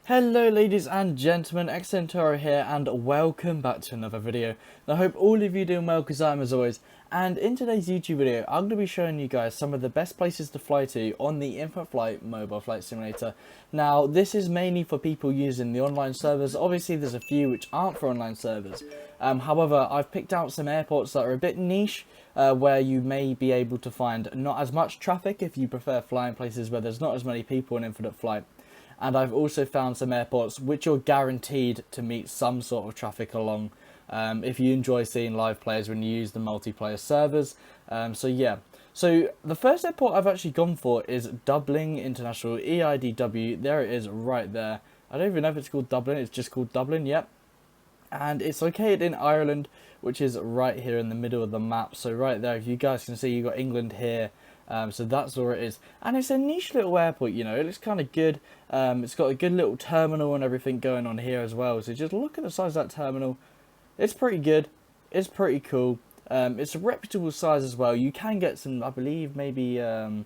Hello ladies and gentlemen, Xentoro here and welcome back to another video. And I hope all of you are doing well because I'm as always. And in today's YouTube video, I'm going to be showing you guys some of the best places to fly to on the Infinite Flight mobile flight simulator. Now this is mainly for people using the online servers. Obviously there's a few which aren't for online servers. However, I've picked out some airports that are a bit niche where you may be able to find not as much traffic if you prefer flying places where there's not as many people in Infinite Flight. And I've also found some airports which you're guaranteed to meet some sort of traffic along if you enjoy seeing live players when you use the multiplayer servers. So yeah, so the first airport I've actually gone for is Dublin International, EIDW. There it is right there. I don't even know if it's called Dublin, it's just called Dublin, yep. And it's located in Ireland, which is right here in the middle of the map. So right there, if you guys can see, you've got England here. So that's where it is, and it's a niche little airport, you know. It looks kind of good. It's got a good little terminal and everything going on here as well, so just look at the size of that terminal. It's pretty good, it's pretty cool. It's a reputable size as well. You can get some, I believe, maybe a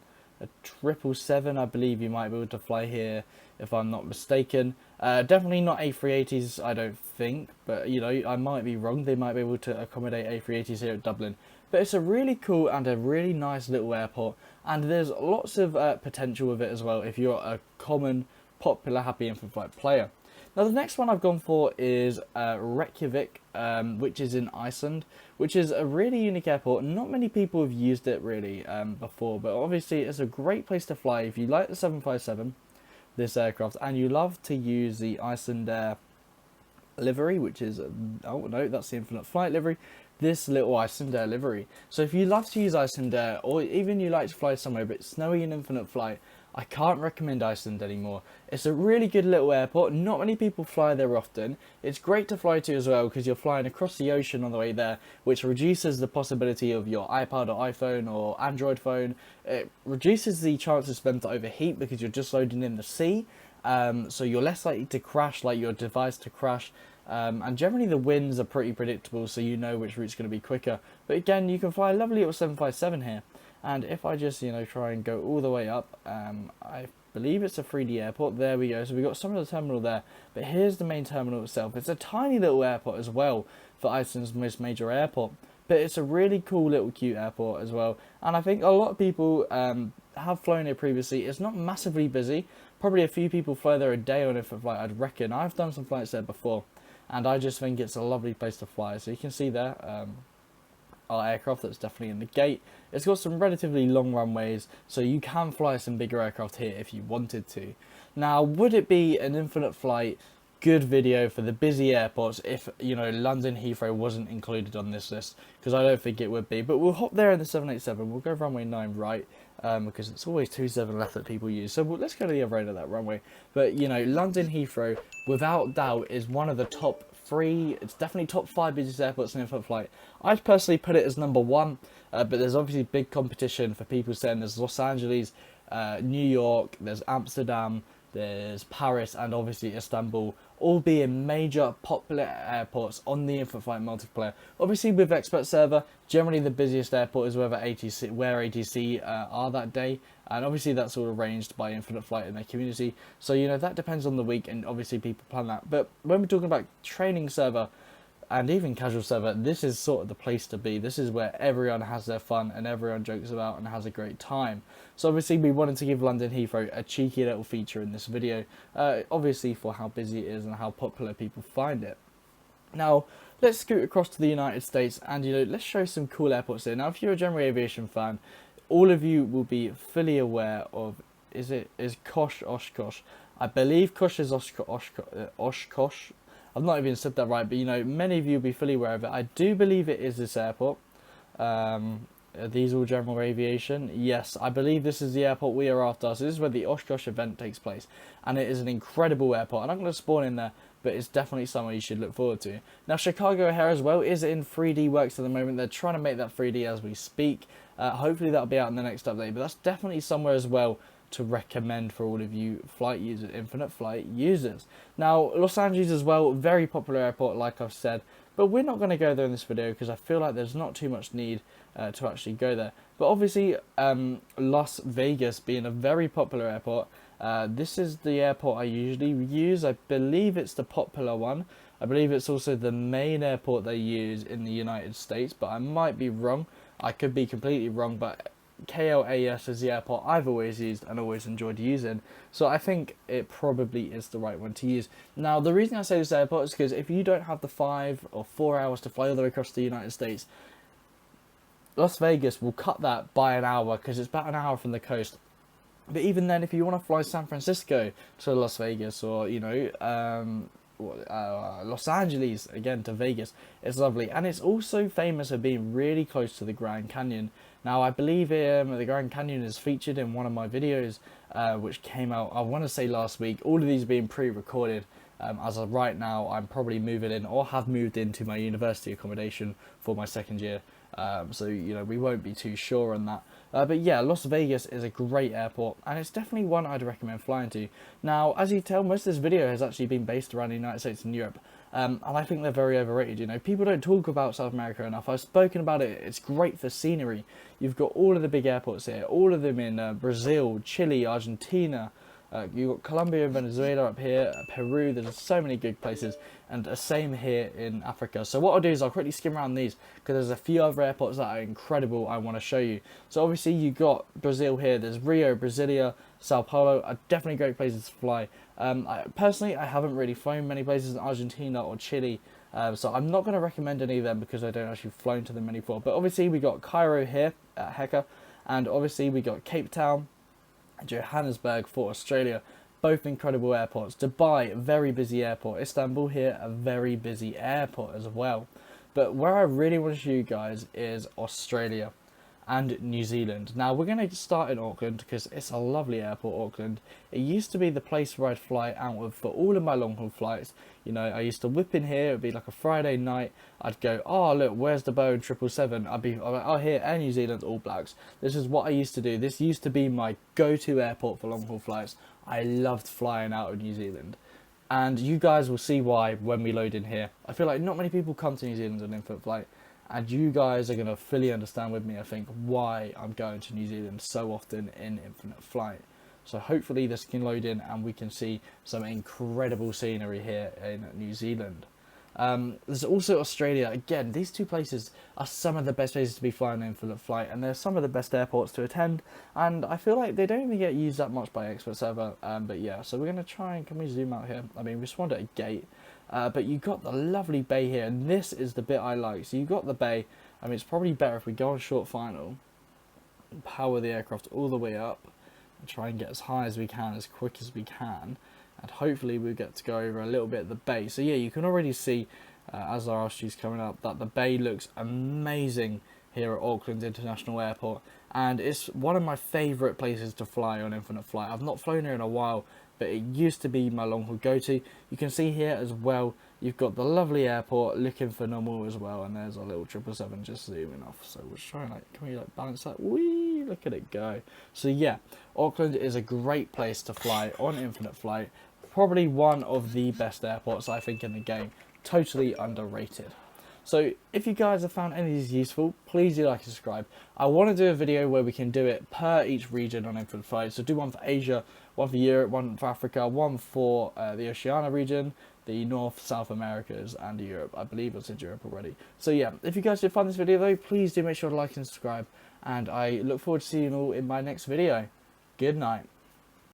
777, I believe you might be able to fly here, if I'm not mistaken. Definitely not A380s, I don't think, but you know, I might be wrong. They might be able to accommodate A380s here at Dublin. But it's a really cool and a really nice little airport, and there's lots of potential with it as well if you're a common, popular, happy Infinite Flight player. Now the next one I've gone for is Reykjavik, which is in Iceland, which is a really unique airport. Not many people have used it really before, but obviously it's a great place to fly if you like the 757, this aircraft, and you love to use the Iceland Air livery, which is, oh no, that's the Infinite Flight livery. This little Iceland Air livery. So if you love to use Iceland Air, or even you like to fly somewhere but snowy in Infinite Flight, I can't recommend Iceland anymore. It's a really good little airport. Not many people fly there often. It's great to fly to as well because you're flying across the ocean on the way there, which reduces the possibility of your iPad or iPhone or Android phone. It reduces the chances for them to overheat because you're just loading in the sea. So you're less likely to crash, like your device to crash. And generally the winds are pretty predictable, so you know which route's going to be quicker. But again, you can fly a lovely little 757 here. And if I just, you know, try and go all the way up, I believe it's a 3D airport. There we go. So we've got some of the terminal there. But here's the main terminal itself. It's a tiny little airport as well for Iceland's most major airport. But it's a really cool little cute airport as well. And I think a lot of people have flown here previously. It's not massively busy. Probably a few people fly there a day on Infinite Flight, I'd reckon. I've done some flights there before. And I just think it's a lovely place to fly. So you can see there our aircraft that's definitely in the gate. It's got some relatively long runways, so you can fly some bigger aircraft here if you wanted to. Now, would it be an Infinite Flight good video for the busy airports if, you know, London Heathrow wasn't included on this list? Because I don't think it would be. But we'll hop there in the 787. We'll go runway 9 right. Because it's always 27 left that people use. So let's go to the other end of that runway. But, you know, London Heathrow, without doubt, is one of the top 3, it's definitely top 5 busiest airports in Infinite Flight. I'd personally put it as number 1, but there's obviously big competition for people saying there's Los Angeles, New York, there's Amsterdam, there's Paris, and obviously Istanbul, all being major popular airports on the Infinite Flight multiplayer. Obviously with Expert Server, generally the busiest airport is where ATC are that day, and obviously that's all arranged by Infinite Flight and their community. So, you know, that depends on the week, and obviously people plan that. But when we're talking about training server, and even casual server, this is sort of the place to be. This is where everyone has their fun and everyone jokes about and has a great time. So obviously we wanted to give London Heathrow a cheeky little feature in this video, obviously for how busy it is and how popular people find it. Now, let's scoot across to the United States and, you know, let's show some cool airports here. Now, if you're a general aviation fan, all of you will be fully aware of, is Oshkosh? I believe Kosh is Oshkosh. I've not even said that right, but, you know, many of you will be fully aware of it. I do believe it is this airport. Are these all general aviation? Yes, I believe this is the airport we are after. So this is where the Oshkosh event takes place. And it is an incredible airport. I'm not going to spawn in there, but it's definitely somewhere you should look forward to. Now, Chicago O'Hare as well is in 3D works at the moment. They're trying to make that 3D as we speak. Hopefully that'll be out in the next update. But that's definitely somewhere as well to recommend for all of you flight users, Infinite Flight users. Now, Los Angeles as well, very popular airport, like I've said, but we're not going to go there in this video because I feel like there's not too much need to actually go there. But obviously, Las Vegas being a very popular airport, This is the airport I usually use. I believe it's the popular one. I believe it's also the main airport they use in the United States, but I might be wrong. I could be completely wrong, but KLAS is the airport I've always used and always enjoyed using. So I think it probably is the right one to use. Now, the reason I say this airport is because if you don't have the 5 or 4 hours to fly all the way across the United States, Las Vegas will cut that by an hour because it's about an hour from the coast. But even then, if you want to fly San Francisco to Las Vegas, or Los Angeles again to Vegas, it's lovely, and it's also famous for being really close to the Grand Canyon. Now, I believe the Grand Canyon is featured in one of my videos, which came out, I want to say last week. All of these being pre-recorded. As of right now, I'm probably moving in or have moved into my university accommodation for my second year. So, we won't be too sure on that. But yeah, Las Vegas is a great airport, and it's definitely one I'd recommend flying to. Now, as you tell, most of this video has actually been based around the United States and Europe. And I think they're very overrated. People don't talk about South America enough. I've spoken about it. It's great for scenery. You've got all of the big airports here, all of them in Brazil, Chile, Argentina. You've got Colombia and Venezuela up here, Peru. There's so many good places, and the same here in Africa. So what I'll do is I'll quickly skim around these, because there's a few other airports that are incredible I want to show you. So obviously you got Brazil here. There's Rio, Brasilia, Sao Paulo are definitely great places to fly. Personally, I haven't really flown many places in Argentina or Chile, so I'm not going to recommend any of them because I don't actually flown to them before. But obviously we got Cairo here at Heka, and obviously we got Cape Town, Johannesburg for Australia, both incredible airports. Dubai, very busy airport. Istanbul here, a very busy airport as well. But where I really want to show you guys is Australia and New Zealand. Now, we're going to start in Auckland because it's a lovely airport, Auckland. It used to be the place where I'd fly out of for all of my long haul flights. I used to whip in here. It would be like a Friday night. I'd go, oh look, where's the Boeing 777? I'd be like, oh, here, Air New Zealand, All Blacks. This is what I used to do. This used to be my go-to airport for long haul flights. I loved flying out of New Zealand. And you guys will see why when we load in here. I feel like not many people come to New Zealand on infinite flight. And you guys are going to fully understand with me, I think, why I'm going to New Zealand so often in infinite flight. So hopefully this can load in and we can see some incredible scenery here in New Zealand. There's also Australia. Again, these two places are some of the best places to be flying in infinite flight, and they're some of the best airports to attend, and I feel like they don't even get used that much by experts ever. But yeah, so we're going to try and, can we zoom out here? I mean, we spawned at a gate. But you got the lovely bay here, and this is the bit I like. So you got the bay. I mean, it's probably better if we go on short final, power the aircraft all the way up, and try and get as high as we can, as quick as we can, and hopefully we'll get to go over a little bit of the bay. So yeah, you can already see as our RSG's coming up that the bay looks amazing here at Auckland International Airport, and it's one of my favourite places to fly on infinite flight. I've not flown here in a while, but it used to be my long haul go-to. You can see here as well, you've got the lovely airport looking phenomenal as well, and there's our little 777 just zooming off. So we're trying, can we balance that? Whee, look at it go. So yeah, Auckland is a great place to fly on infinite flight. Probably one of the best airports I think in the game. Totally underrated. So if you guys have found any of these useful, please do like and subscribe. I want to do a video where we can do it per each region on infinite flight. So do one for Asia, one for Europe, one for Africa, one for the Oceania region, the North, South Americas, and Europe. I believe I said Europe already. So yeah, if you guys did find this video though, please do make sure to like and subscribe. And I look forward to seeing you all in my next video. Good night.